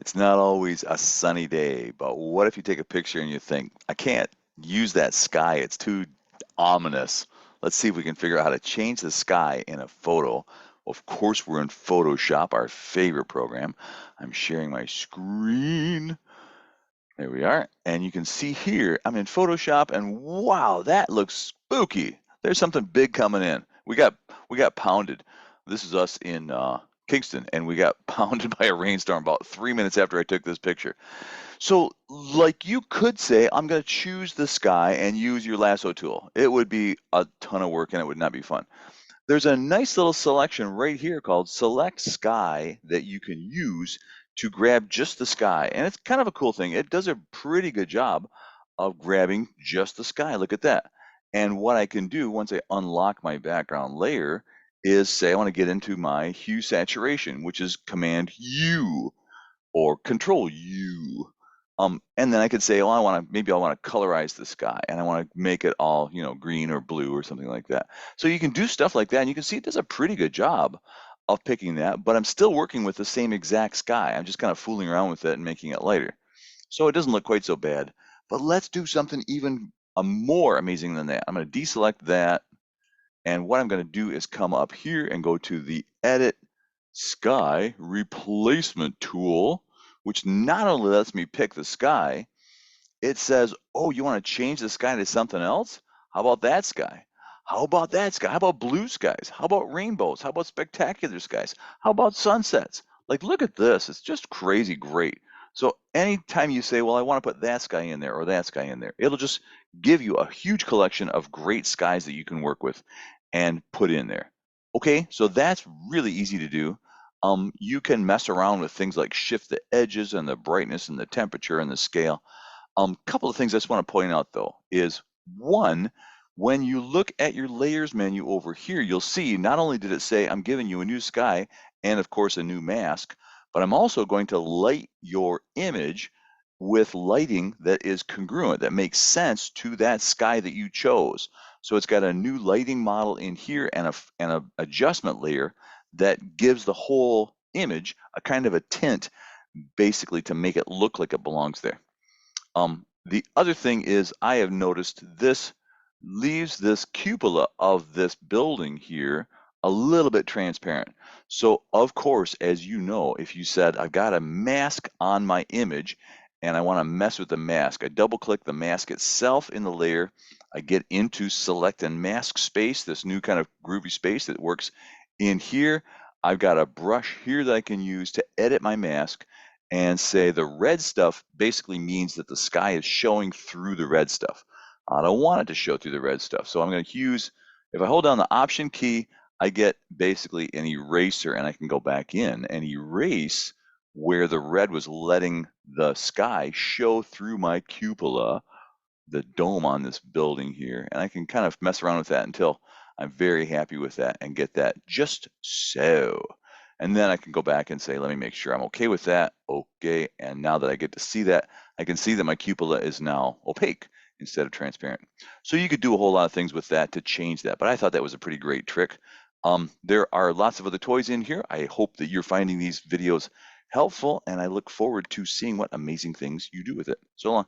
It's not always a sunny day, but what if you take a picture and you think, I can't use that sky, it's too ominous. Let's see if we can figure out how to change the sky in a photo. Of course, we're in Photoshop, our favorite program. I'm sharing my screen. There we are. And you can see here, I'm in Photoshop, and wow, that looks spooky. There's something big coming in. We got pounded. This is us in Kingston, and we got pounded by a rainstorm about 3 minutes after I took this picture. So, like, you could say, I'm going to choose the sky and use your lasso tool. It would be a ton of work and it would not be fun. There's a nice little selection right here called Select Sky that you can use to grab just the sky. And it's kind of a cool thing. It does a pretty good job of grabbing just the sky. Look at that. And what I can do once I unlock my background layer is say I want to get into my hue saturation, which is Command U or Control U. And then I could say, well, maybe I want to colorize the sky and I want to make it all, green or blue or something like that. So you can do stuff like that, and you can see it does a pretty good job of picking that, but I'm still working with the same exact sky. I'm just kind of fooling around with it and making it lighter. So it doesn't look quite so bad. But let's do something even more amazing than that. I'm going to deselect that, and what I'm going to do is come up here and go to the Edit Sky Replacement tool, which not only lets me pick the sky, it says, oh, you want to change the sky to something else? How about that sky? How about that sky? How about blue skies? How about rainbows? How about spectacular skies? How about sunsets? Like, look at this. It's just crazy great. So anytime you say, well, I want to put that sky in there or that sky in there, it'll just give you a huge collection of great skies that you can work with and put in there. Okay, so that's really easy to do. You can mess around with things like shift the edges and the brightness and the temperature and the scale. Couple of things I just want to point out though is one, when you look at your layers menu over here, you'll see not only did it say I'm giving you a new sky and of course a new mask, but I'm also going to light your image with lighting that is congruent, that makes sense to that sky that you chose. So it's got a new lighting model in here and a adjustment layer that gives the whole image a kind of a tint, basically to make it look like it belongs there. The other thing is I have noticed this leaves this cupola of this building here a little bit transparent. So of course, as you know, if you said, I've got a mask on my image and I want to mess with the mask, I double click the mask itself in the layer. I get into select and mask space, this new kind of groovy space that works in here. I've got a brush here that I can use to edit my mask and say the red stuff basically means that the sky is showing through the red stuff. I don't want it to show through the red stuff. So I'm going to use, if I hold down the Option key, I get basically an eraser and I can go back in and erase where the red was letting the sky show through my cupola, the dome on this building here. And I can kind of mess around with that until I'm very happy with that and get that just so. And then I can go back and say, let me make sure I'm okay with that. Okay. And now that I get to see that, I can see that my cupola is now opaque instead of transparent. So you could do a whole lot of things with that to change that. But I thought that was a pretty great trick. There are lots of other toys in here. I hope that you're finding these videos helpful, and I look forward to seeing what amazing things you do with it. So long.